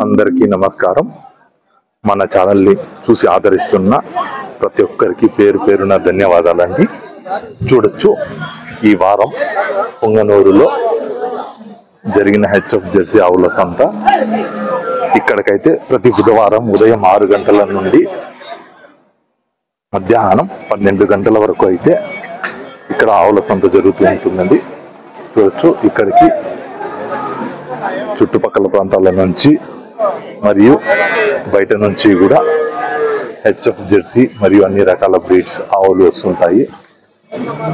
అందరికీ నమస్కారం. మన ఛానల్ని చూసి ఆదరిస్తున్న ప్రతి ఒక్కరికి పేరు పేరున ధన్యవాదాలండి. చూడొచ్చు, ఈ వారం పొంగనూరులో జరిగిన హెచ్ఎఫ్ జెర్సీ ఆవుల సంత. ఇక్కడికైతే ప్రతి బుధవారం ఉదయం 6 గంటల నుండి మధ్యాహ్నం 12 గంటల వరకు అయితే ఇక్కడ ఆవుల సంత జరుగుతూ ఉంటుందండి. చూడొచ్చు, ఇక్కడికి చుట్టుపక్కల ప్రాంతాల నుంచి మరియు బయట నుంచి కూడా హెచ్ఎఫ్ జెర్సీ మరియు అన్ని రకాల బ్రీడ్స్ ఆవులు వస్తుంటాయి.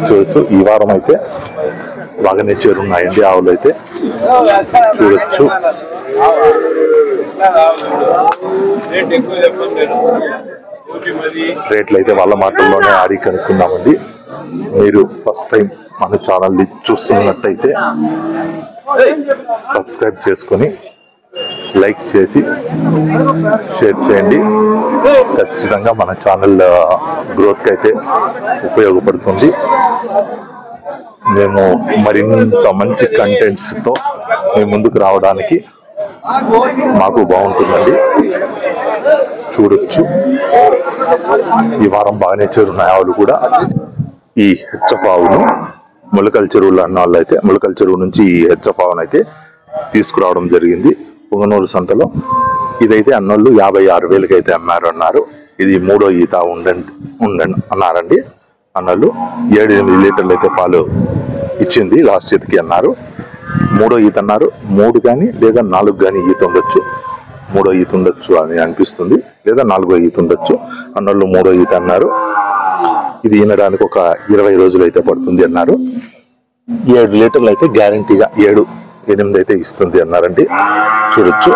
చూడొచ్చు, ఈ వారం అయితే బాగానే చేరున్నాయండి ఆవులు అయితే. చూడొచ్చు, రేట్లు అయితే వాళ్ళ మాటల్లోనే ఆడి కనుక్కుందామండి. మీరు ఫస్ట్ టైం మన ఛానల్ని చూస్తున్నట్టయితే సబ్స్క్రైబ్ చేసుకొని లైక్ చేసి షేర్ చేయండి. ఖచ్చితంగా మన ఛానల్ గ్రోత్కి అయితే ఉపయోగపడుతుంది. మేము మరింత మంచి కంటెంట్స్తో మీ ముందుకు రావడానికి మాకు బాగుంటుందండి. చూడొచ్చు, ఈ వారం బాగానే చేరున్నాయి ఆవులు కూడా. ఈ హెచ్ఎఫ్ ఆవును ములకల్ చెరువులు అన్న వాళ్ళు అయితే ములకల్ చెరువు నుంచి ఈ హెచ్ఎఫ్ ఆవును అయితే తీసుకురావడం జరిగింది పొంగనూరు సంతలో. ఇదైతే అన్నోళ్ళు 56,000కి అయితే అమ్మారు అన్నారు. ఇది 3వ ఈత ఉండండి అన్నారండి అన్నోళ్ళు. 7-8 లీటర్లు అయితే పాలు ఇచ్చింది లాస్ట్ ఈతకి అన్నారు. 3వ ఈత అన్నారు. 3 కానీ లేదా 4 కానీ ఈత ఉండొచ్చు. 3వ ఈత ఉండొచ్చు అని అనిపిస్తుంది, లేదా 4వ ఈత ఉండొచ్చు. అన్నోళ్ళు 3వ ఈత అన్నారు. ఇది ఈనడానికి ఒక 20 రోజులు అయితే పడుతుంది అన్నారు. 7 లీటర్లు అయితే గ్యారంటీగా 7-8 అయితే ఇస్తుంది అన్నారండి. చూడొచ్చు,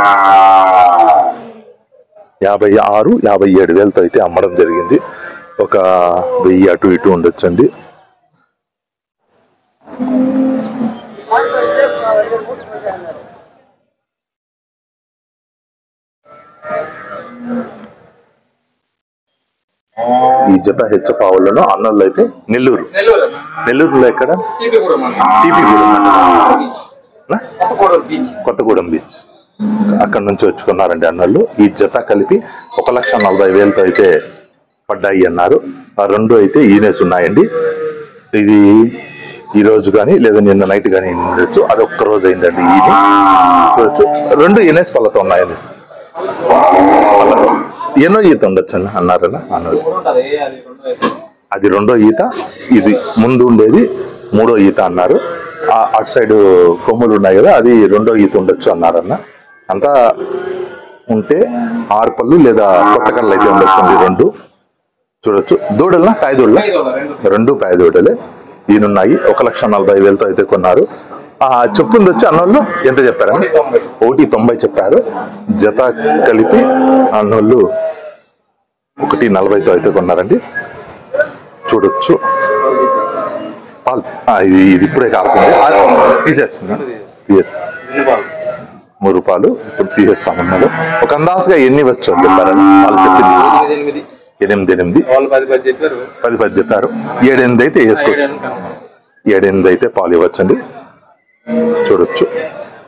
56,000-57,000తో అయితే అమ్మడం జరిగింది. ఒక 1000 అటు ఇటు ఉండొచ్చండి. ఈ జత హెచ్ఎఫ్ ఆవులను అన్నోళ్ళు అయితే నెల్లూరులో ఎక్కడ కొత్తగూడెం బీచ్ అక్కడ నుంచి వచ్చుకున్నారండి అన్నోళ్ళు. ఈ జత కలిపి 1,40,000తో అయితే పడ్డాయి అన్నారు. ఆ 2 అయితే ఈనేసి ఉన్నాయండి. ఇది ఈ రోజు కానీ లేదా నిన్న నైట్ కానీ ఉండొచ్చు. అది ఒక్క రోజు అయిందండి ఈని. చూడొచ్చు, 2 ఈనేసి పళ్ళతో ఉన్నాయండి. ఎన్నో ఈత ఉండొచ్చు అన్నారన్న అన్నారు. అది 2వ ఈత, ఇది ముందు ఉండేది 3వ ఈత అన్నారు. అటు సైడ్ కొమ్ములు ఉన్నాయి కదా, అది 2వ ఈత ఉండొచ్చు అన్నారన్న. అంతా ఉంటే 6 పళ్ళు లేదా కొత్త కళ్ళు అయితే ఉండొచ్చు అండి 2. చూడొచ్చు, దూడల్లా పాయదూడల 2 పాయదూడలే ఈయనున్నాయి. 1,40,000తో అయితే కొన్నారు. చెప్పుంది వచ్చి అన్నోళ్ళు ఎంత చెప్పారు? 1,90 చెప్పారు. జత కలిపి అన్నోళ్ళు 1,40,000తో అయితే కొన్నారండి. చూడొచ్చు, పాలు ఇది ఇప్పుడే కాకుండా తీసేస్తున్నా. 3 పాలు ఇప్పుడు తీసేస్తామన్నారు. ఒక అందాజుగా ఎన్ని వచ్చు అని చెప్పారని వాళ్ళు చెప్పింది 8 10 చెప్పారు. 7-8 అయితే వేసుకోవచ్చు. 7-8 అయితే పాలు ఇవ్వచ్చండి. చూడొచ్చు,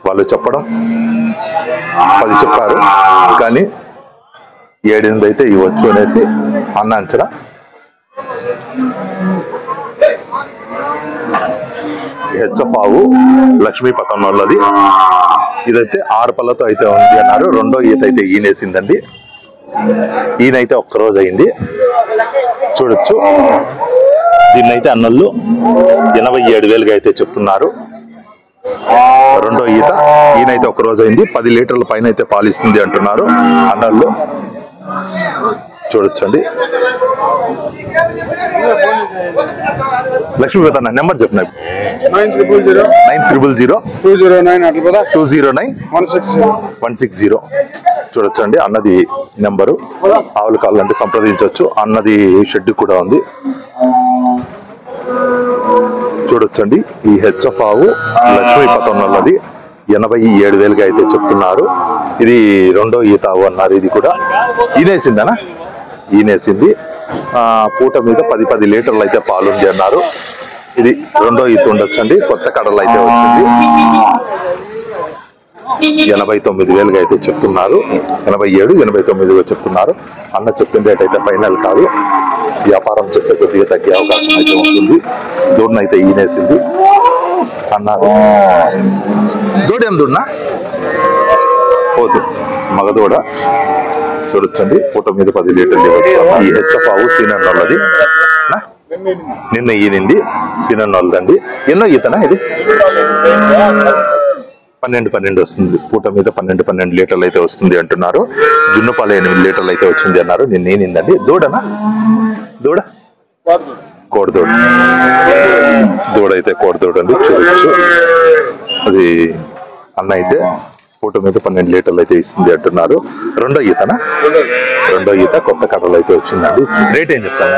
వాళ్ళు చెప్పడం 10 చెప్పారు, కానీ 7-8 అయితే ఇవ్వచ్చు అనేసి అన్న అంచనా. హెచ్ఎఫ్ ఆవు లక్ష్మీపట్నం వాళ్ళది. ఇదైతే 6 పళ్ళతో అయితే ఉంది అన్నారు. 2వ ఈత అయితే ఈనేసిందండి. ఈయనైతే ఒక్కరోజు అయింది. చూడొచ్చు, దీన్నైతే అన్నోళ్ళు 87,000గా అయితే చెప్తున్నారు. 2వ ఈత ఈయనైతే ఒక రోజు అయింది. 10 లీటర్ల పైన అయితే పాలిస్తుంది అంటున్నారు అన్నోళ్ళు. చూడొచ్చండి, లక్ష్మీపతి అన్న నెంబర్ చెప్పిన 900-209-160. చూడొచ్చండి, అన్నది నెంబరు. ఆవులు కావాలంటే సంప్రదించవచ్చు. అన్నది షెడ్ కూడా ఉంది. చూడొచ్చండి, ఈ హెచ్ఎఫ్ ఆవు లక్ష్మీపతం వల్లది 87,000గా అయితే చెప్తున్నారు. ఇది 2వ ఈత ఆవు అన్నారు. ఇది కూడా ఈనేసిందనా? ఈనేసింది. పూట మీద 10 లీటర్లు అయితే పాలుంది అన్నారు. ఇది 2వ ఈత ఉండొచ్చండి. కొత్త కడలు అయితే వచ్చింది. 89,000 అయితే చెప్తున్నారు. 87, 89 చెప్తున్నారు. అన్న చెప్పిన రేట్ అయితే ఫైనల్ కాదు. వ్యాపారం చేసే కొద్దిగా తగ్గే అవకాశం అయితే ఉంటుంది. దూడనైతే ఈనేసింది అన్నారు. దూడేం దూడనా పోతు మగదూడ చూడొచ్చండి. ఫోటో మీద 10 లీటర్లు ఇవ్వచ్చు. ఈ హెచ్ఎఫ్ ఆవు సీనియర్ నల్లది. నిన్న ఈనింది సీనియర్ నల్లదండి. ఎన్నో ఈతనా ఇది? 12 వస్తుంది. పూట మీద 12 లీటర్లు అయితే వస్తుంది అంటున్నారు. జున్నుపాలు 8 లీటర్లు అయితే వచ్చింది అన్నారు. నిన్న ఈనిందండి. దూడనా? దూడ కోడదూడ. దూడ అయితే కోడదూడ అండి. చూడొచ్చు. అది అన్న అయితే పూట మీద 12 లీటర్లు అయితే ఇస్తుంది అంటున్నారు. రెండో ఈతనా? రెండో ఈత కొత్త కట్టలు అయితే వచ్చిందండి. రేట్ ఏం చెప్తాను?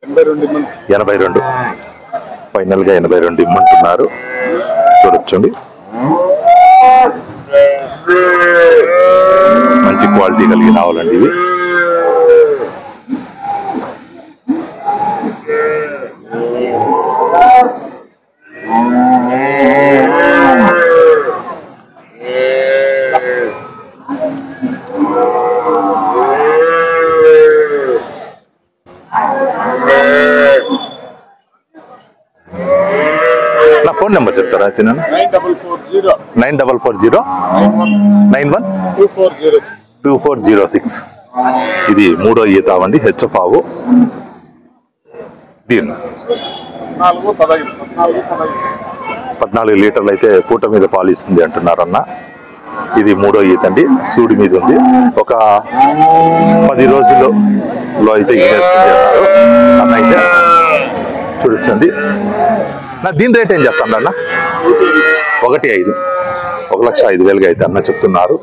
82. ఫైనల్ గా 82 ఇమ్మంటున్నారు. చూడొచ్చండి. మంచి క్వాలిటీ కలిగిన ఆవులండి ఇవి. నా ఫోన్ నెంబర్ చెప్తారా? 9440912406. ఇది మూడో ఈత అవండి. హెచ్ఎఫ్ ఆవు. దీన్ని 14 లీటర్లు అయితే పూట మీద పాలు ఇస్తుంది అంటున్నారు అన్న. ఇది మూడో ఈత అండి. సూడి మీద ఉంది. ఒక 10 రోజుల్లో అయితే ఈనేస్తుంది అన్నారు అన్న. అయితే చూడొచ్చండి. నా దీని రేట్ ఏం చెప్తాను అన్న? 1,5. 1,05,000 అయితే అన్న చెప్తున్నారు.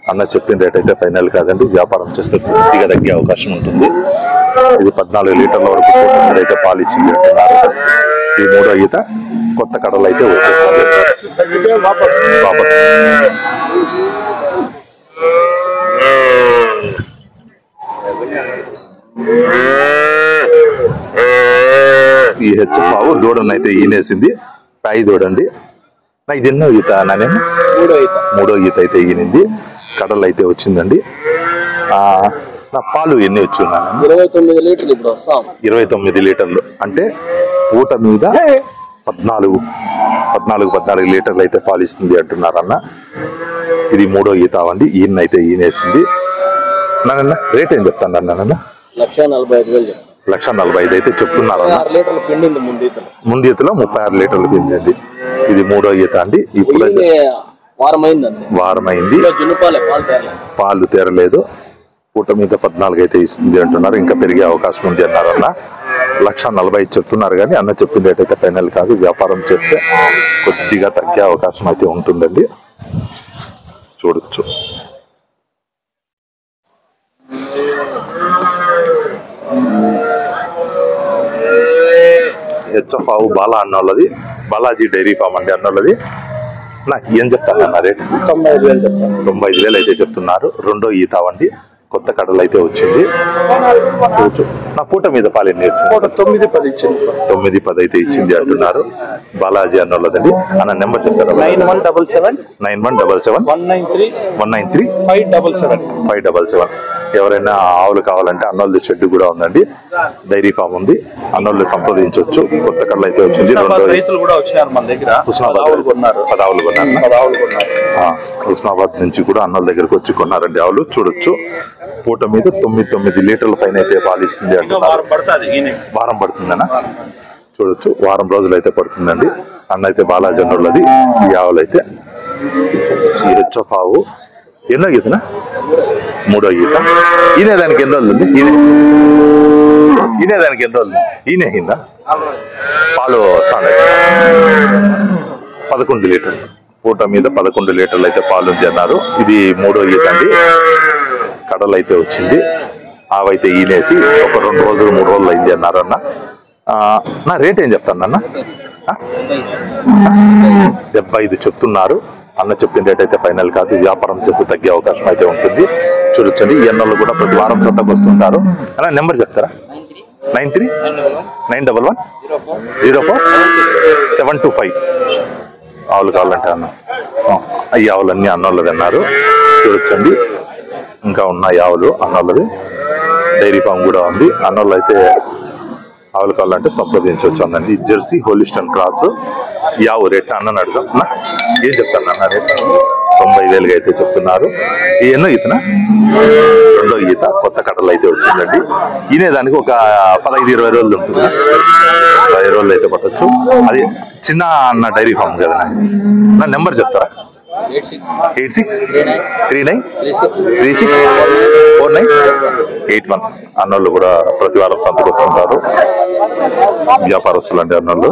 అన్న చెప్పిన రేట్ అయితే ఫైనల్ కాదండి. వ్యాపారం చేస్తే పూర్తిగా తగ్గే అవకాశం ఉంటుంది. ఇది 14 లీటర్ల వరకు అయితే పాలు ఇచ్చింది అంటున్నారు. ఈ మూడో ఈత కొత్త కడలు అయితే వచ్చేస్తుంది వాపస్. ఈ హెచ్ఎఫ్ ఆవు దూడనైతే ఈనేసింది. పాయి దూడండి. నా ఇది ఎన్నో ఈత? నానేమో మూడో ఈత అయితే ఈనింది. కడలు అయితే వచ్చిందండి. నా పాలు ఎన్ని వచ్చున్నాను? 29 లీటర్లు. ఇప్పుడు వస్తాం 29 లీటర్లు అంటే పూట మీద 14 లీటర్లు అయితే పాలిస్తుంది అంటున్నారు అన్న. ఇది మూడో ఈత అవండి. ఈయనైతే ఈనేసింది. నాన్న రేట్ ఏం చెప్తాను నాన్న? 1,45,000. 1,45,000 అయితే చెప్తున్నారు. ముందు ఈతలో 36 లీటర్లు పిండింది. ఇది మూడో ఈత అండి. ఇప్పుడు వారమైంది. పాలు తేరలేదు. పూట మీద 14 అయితే ఇస్తుంది అంటున్నారు. ఇంకా పెరిగే అవకాశం ఉంది అన్నారు అన్న. 1,40,000 చెప్తున్నారు కానీ అన్న చెప్పిన రేట్ అయితే ఫైనల్ కాదు. వ్యాపారం చేస్తే కొద్దిగా తగ్గే అవకాశం అయితే ఉంటుందండి. చూడొచ్చు. హెచ్ఎఫ్ ఆవు బాలా అన్నోళ్ళది. బాలాజీ డైరీ ఫామ్ అండి అన్నోళ్ళది. నాకు ఏం చెప్తాను అన్న రేట్? 95,000 అయితే చెప్తున్నారు. రెండో ఈత అవండి. కొత్త కడలు అయితే వచ్చింది. చూడొచ్చు. నా పూట మీద పాలు ఎన్ని వచ్చింది? 9-10 అయితే ఇచ్చింది అంటున్నారు. బాలాజీ అన్నోళ్ళదండి. అన్న నెంబర్ చెప్తారా? 9177 ఎవరైనా ఆవులు కావాలంటే అన్నోళ్ళది షెడ్ కూడా ఉందండి. డైరీ ఫామ్ ఉంది. అన్నోళ్ళు సంప్రదించవచ్చు. కొత్త కడలు అయితే వచ్చింది. హుస్నాబాద్ నుంచి కూడా అన్నోళ్ళ దగ్గరకు వచ్చి కొన్నారండి ఆవులు. చూడొచ్చు. పూట మీద 9 లీటర్ల పైన అయితే పాలిస్తుంది అంటే వారం పడుతుందనా? చూడొచ్చు. వారం రోజులు అయితే పడుతుందండి. అన్న అయితే బాలాజీ అన్నోళ్ళది. ఈ ఆవులు అయితే ఈ హెచ్ఎఫ్ ఆవు ఎన్నో ఈతనా? మూడో ఈత. ఈనేదానికి ఎన్ని రోజులు ఉంది? ఈనేదానికి ఎన్ని రోజులు? ఈనే కింద పాలు వస్తాయి. 11 లీటర్లు. పూట మీద 11 లీటర్లు అయితే పాలు ఉంది అన్నారు. ఇది మూడో ఈత అండి. కడలు అయితే వచ్చింది. ఆవైతే ఈనేసి ఒక 2 రోజులు 3 రోజులు అయింది అన్నారు అన్న. నా రేట్ ఏం చెప్తాను అన్న? 75 చెప్తున్నారు. అన్న చెప్పిన రేట్ అయితే ఫైనల్ కాదు. వ్యాపారం చేస్తే తగ్గే అవకాశం అయితే ఉంటుంది. చూడొచ్చండి. ఈ అన్నలు కూడా ప్రతి వారం సంతకు వస్తుంటారు. అన్న నెంబర్ చెప్తారా? 93-911-04-725. ఆవులు కావాలంటే అన్న ఈ ఆవులన్నీ అన్నోళ్ళవి అన్నారు. చూడొచ్చండి, ఇంకా ఉన్నాయి ఆవులు అన్నోళ్ళవి. డైరీ ఫామ్ కూడా ఉంది. అన్నోళ్ళు అయితే ఆవులు కావాలంటే సంప్రదించవచ్చు అందండి. Jersey Holstein cross. ఈ ఆవు రేట్ అన్న అడుగుదాం. ఏం చెప్తాను అన్న రేట్? 90,000 అయితే చెప్తున్నారు. ఎన్నో ఈతన? రెండో ఈత. కొత్త కట్టలు అయితే వచ్చిందండి. ఈయనే దానికి ఒక 15-20 రోజులు ఉంటుంది. 10 రోజులు అయితే పట్టొచ్చు. అది చిన్న అన్న డైరీ ఫామ్ కదా. నా నెంబర్ చెప్తారా? 8639364981. అన్నోళ్ళు కూడా ప్రతి వారం సంతకు వస్తుంటారు. వ్యాపారస్తులు అంటే అన్నోళ్ళు.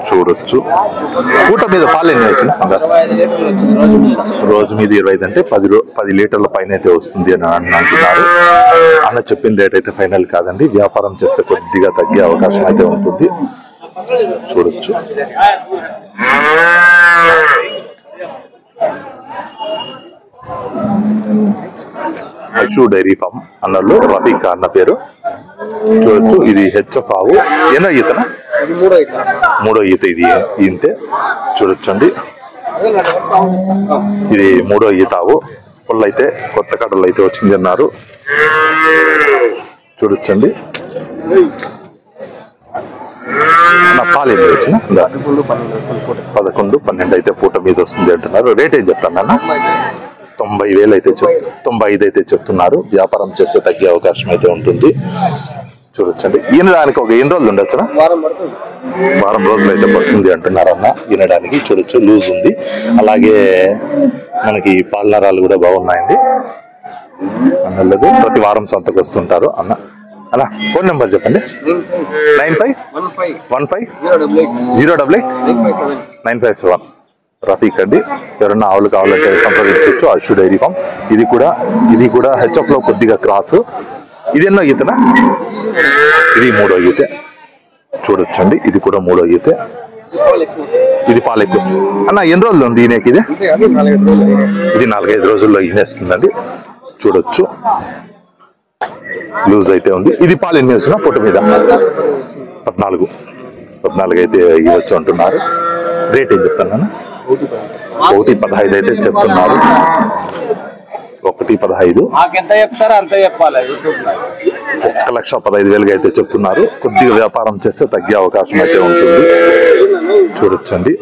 చూడొచ్చు. పూట మీద పాలు ఎన్ని వచ్చిన? రోజు మీద 25 అంటే 10 లీటర్ల పైన అయితే వస్తుంది అని అంటున్నారు. అన్న చెప్పిన రేట్ అయితే ఫైనల్ కాదండి. వ్యాపారం చేస్తే కొద్దిగా తగ్గే అవకాశం అయితే ఉంటుంది. చూడొచ్చు. పశు డైరీ ఫామ్ అన్నలో రఫీక్ అన్న పేరు. చూడొచ్చు. ఇది హెచ్ఎఫ్ ఆవు. ఎన్నో ఈతనా? మూడో ఈత. ఇది ఇంతే. చూడొచ్చండి, ఇది మూడో ఈత ఆవు. పుల్ల అయితే కొత్త కడలు అయితే వచ్చింది అన్నారు. చూడొచ్చండి. నా పాలు ఎన్ని వచ్చిన? 11-12 అయితే పూట మీద వస్తుంది అంటున్నారు. రేట్ ఏం చెప్తాను అన్న? 90,000 అయితే 95 అయితే చెప్తున్నారు. వ్యాపారం చేస్తే తగ్గే అవకాశం అయితే ఉంటుంది. చూడొచ్చండి. ఈనడానికి ఒక ఎన్ని రోజులు ఉండొచ్చునా? వారం రోజులు అయితే పడుతుంది అంటున్నారు అన్న ఈనడానికి. చూడొచ్చు, లూజ్ ఉంది. అలాగే మనకి పాలనరాలు కూడా బాగున్నాయండి. అన్నది ప్రతి వారం సంతకు వస్తుంటారు అన్న. అలా ఫోన్ నెంబర్ చెప్పండి. 9515080957 రఫీక్ అండి. ఎవరన్నా ఆవులు కావాలంటే సంప్రదించవచ్చు. Ashu dairy farm. ఇది కూడా హెచ్ఎఫ్ లో కొద్దిగా క్రాస్. ఇది ఎన్నో ఈతనా? ఇది మూడో ఈతే. చూడొచ్చండి, ఇది కూడా మూడో ఈతే. ఇది పాలు ఎక్కువ వస్తుంది అన్న. ఎన్ని రోజులు ఉంది ఈయనకి? ఇది 4-5 రోజుల్లో ఈనేస్తుందండి. చూడొచ్చు, లూజ్ అయితే ఉంది. ఇది పాలు ఎన్ని వచ్చినా పొట్టు మీద? 14 అయితే ఇవ్వచ్చు అంటున్నారు. రేట్ ఏం చెప్తాను అన్న? 1,15 అయితే చెప్తున్నారు. 1,15. 1,15,000 అయితే చెప్తున్నారు. కొద్దిగా వ్యాపారం చేస్తే తగ్గే అవకాశం అయితే ఉంటుంది. చూడొచ్చండి.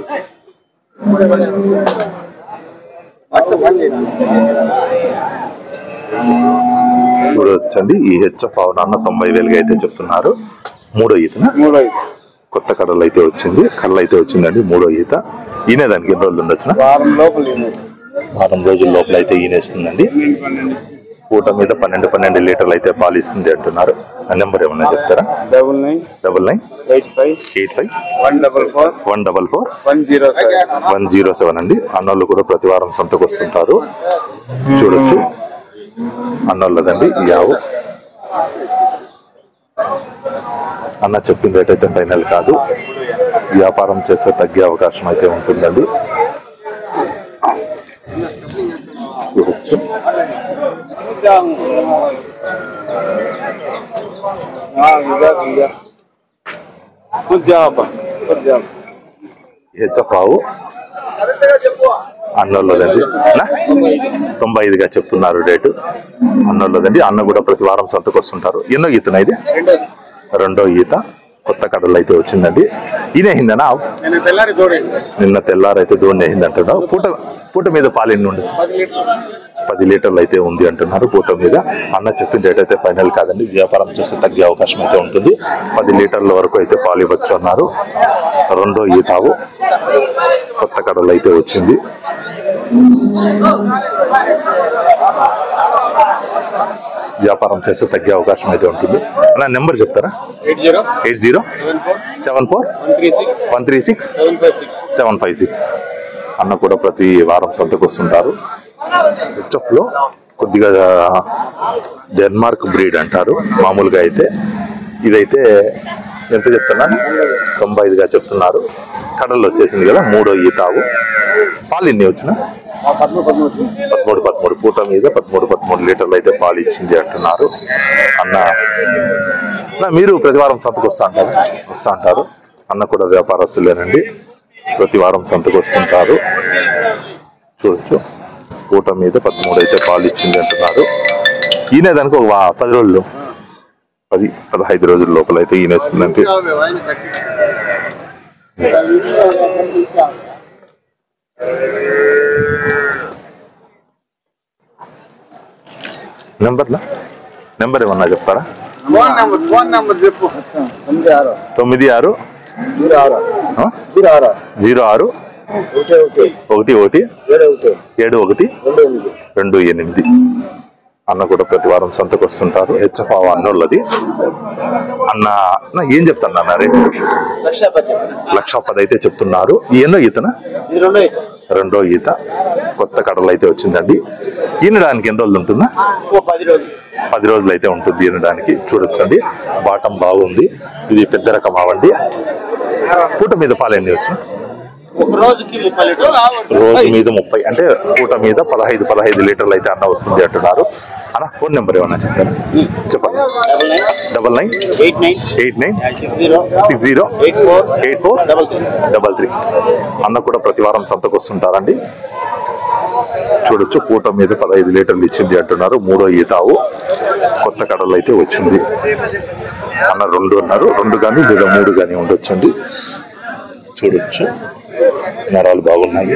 ఈ హెచ్ఎఫ్ నాన్న 90,000 అయితే చెప్తున్నారు. మూడో ఈతన కొత్త కడలు అయితే వచ్చింది. కళ్ళు అయితే వచ్చిందండి. మూడో ఈత. ఈయన దానికి ఎన్ని రోజులు ఉండొచ్చున? వారం రోజుల లోపల అయితే ఈనేస్తుందండి. పూట మీద 12 లీటర్లు అయితే పాలిస్తుంది అంటున్నారు. ఆ నెంబర్ ఏమన్నా చెప్తారా? 9985144107 అండి. అన్నోళ్ళు కూడా ప్రతి వారం సంతకు వస్తుంటారు. చూడొచ్చు, అన్నోళ్ళదండి ఈ ఆవు. అన్న చెప్పిన రేట్ అయితే ఫైనల్ కాదు. వ్యాపారం చేస్తే తగ్గే అవకాశం అయితే ఉంటుందండి. చూడొచ్చు. హెచ్ఎఫ్ ఆవు అన్నోళ్ళదండి. 95గా చెప్తున్నారు రేటు. అన్నోళ్ళదండి. అన్న కూడా ప్రతి వారం సంతకు వస్తుంటారు. ఎన్నో ఈతన? ఇది రెండో ఈత. కొత్త కడలు అయితే వచ్చిందండి. ఈయన అయిందనా? నిన్న తెల్లారైతే దోణి అయింది అంటున్నారు. పూట మీద పాలు ఎన్ని ఉండొచ్చు? 10 లీటర్లు అయితే ఉంది అంటున్నారు పూట మీద. అన్న చెప్పిన రేట్ అయితే ఫైనల్ కాదండి. వ్యాపారం చేస్తే తగ్గే అవకాశం అయితే ఉంటుంది. 10 లీటర్ల వరకు అయితే పాలు ఇవ్వచ్చు అన్నారు. రెండో ఈతావు. కొత్త కడలు అయితే వచ్చింది. వ్యాపారం చేస్తే తగ్గే అవకాశం అయితే ఉంటుంది. అన్న నెంబర్ చెప్తారా? 8074136756 అన్న కూడా ప్రతి వారం సంతకు వస్తుంటారు. హెచ్ఎఫ్ లో కొద్దిగా డెన్మార్క్ బ్రీడ్ అంటారు మామూలుగా అయితే. ఇదైతే ఎంత చెప్తున్నా? 95గా చెప్తున్నారు. కడల్లో వచ్చేసింది కదా. మూడో ఈతావు. పాలు ఎన్ని వచ్చినా? 13 పూట మీద 13 లీటర్లు అయితే పాలు ఇచ్చింది అంటున్నారు అన్న. మీరు ప్రతి వారం సంతకు వస్తా అంటారు. అన్న కూడా వ్యాపారస్తులేనండి. ప్రతి వారం సంతకు వస్తుంటారు. చూడొచ్చు పూట మీద 13 అయితే పాలు ఇచ్చింది అంటున్నారు. ఈయన దానికి ఒక 10 రోజులు 10-15 రోజుల లోపల అయితే ఈయనేస్తుందంటే. నెంబర్ ఏమన్నా చెప్తారా? ఫోన్ నెంబర్ చెప్పు. 96 06 11 71 అన్న కూడా ప్రతి వారం సంతకు వస్తుంటారు. హెచ్ఎఫ్ అన్నోళ్ళది. అన్న ఏం చెప్తాను అన్న రేటు? 1,10,000 అయితే చెప్తున్నారు. ఎన్నో ఈతనా? రెండో ఈత. కొత్త కడలు అయితే వచ్చిందండి. ఈనడానికి ఎన్ని రోజులు ఉంటుందా? 10 రోజులు అయితే ఉంటుంది ఈనడానికి. చూడొచ్చండి బాటం బాగుంది. ఇది పెద్ద రకం ఆవండి. పూట మీద పాలు ఎన్ని వచ్చిన? రోజు మీద 30 అంటే పూట మీద 15 లీటర్లు అయితే అన్న వస్తుంది అంటున్నారు. అన్న ఫోన్ నెంబర్ ఏమన్నా చెప్తారు? చెప్పండి. 9989608433. అన్న కూడా ప్రతి వారం సంతకు వస్తుంటారండి. చూడొచ్చు పూట మీద 15 లీటర్లు ఇచ్చింది అంటున్నారు. 3వ ఈతావు. కొత్త కడలు అయితే వచ్చింది. అన్న 2 అన్నారు. 2 కానీ లేదా 3 కానీ ఉండొచ్చండి. చూడొచ్చు నరాలు బాగున్నాయి.